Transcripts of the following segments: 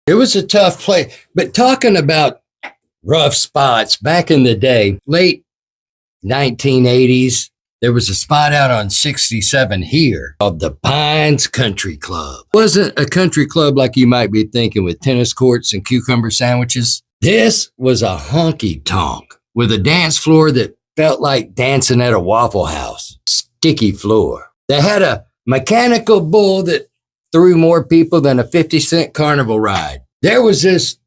It was a tough play. But talking about rough spots, back in the day, late 1980s, there was a spot out on 67 here called the Pines Country Club. It wasn't a country club like you might be thinking with tennis courts and cucumber sandwiches. This was a honky tonk with a dance floor that felt like dancing at a Waffle House. Sticky floor. They had a mechanical bull that threw more people than a 50-cent carnival ride. There was this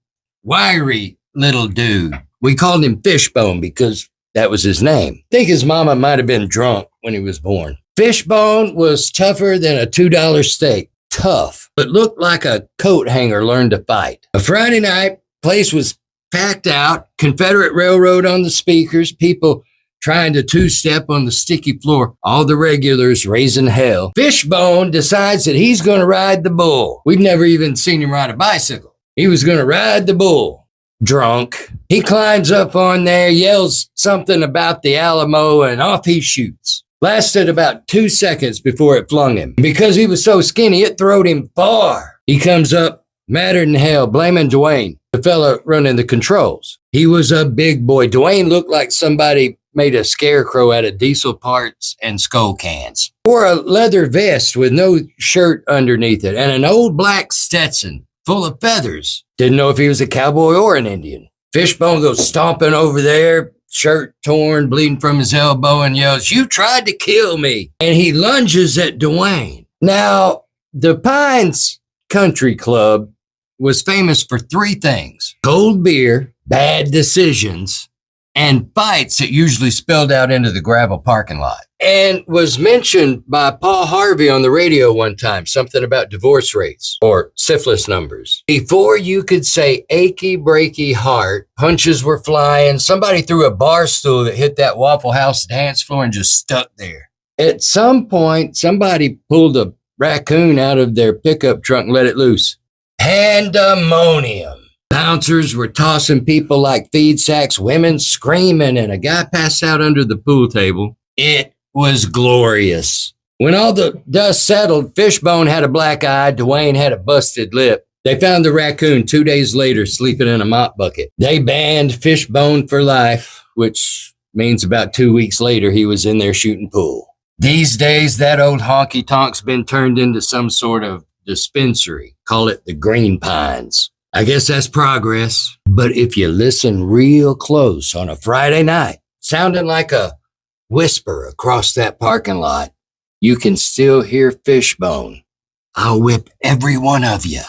wiry little dude. We called him Fishbone because that was his name. I think his mama might have been drunk when he was born. Fishbone was tougher than a $2 steak. Tough, but looked like a coat hanger learned to fight. A Friday night, place was packed out, Confederate Railroad on the speakers, people trying to two-step on the sticky floor, all the regulars raising hell. Fishbone decides that he's going to ride the bull. We'd never even seen him ride a bicycle. He was going to ride the bull. Drunk. He climbs up on there, yells something about the Alamo, and off he shoots. Lasted about 2 seconds before it flung him. Because he was so skinny, it throwed him far. He comes up, madder than hell, blaming Dwayne, the fella running the controls. He was a big boy. Dwayne looked like somebody made a scarecrow out of diesel parts and skull cans. Wore a leather vest with no shirt underneath it, and an old black Stetson full of feathers. Didn't know if he was a cowboy or an Indian. Fishbone goes stomping over there, shirt torn, bleeding from his elbow, and yells, "You tried to kill me." And he lunges at Dwayne. Now, the Pines Country Club was famous for three things: cold beer, bad decisions, and fights that usually spilled out into the gravel parking lot. And was mentioned by Paul Harvey on the radio one time, something about divorce rates or syphilis numbers. Before you could say achy, breaky heart, punches were flying. Somebody threw a bar stool that hit that Waffle House dance floor and just stuck there. At some point, somebody pulled a raccoon out of their pickup truck and let it loose. Pandemonium. Bouncers were tossing people like feed sacks, women screaming, and a guy passed out under the pool table. It was glorious. When all the dust settled, Fishbone had a black eye, Dwayne had a busted lip. They found the raccoon 2 days later sleeping in a mop bucket. They banned Fishbone for life, which means about 2 weeks later he was in there shooting pool. These days, that old honky-tonk's been turned into some sort of dispensary. Call it the Green Pines. I guess that's progress. But if you listen real close on a Friday night, sounding like a whisper across that parking lot, you can still hear Fishbone. I'll whip every one of you.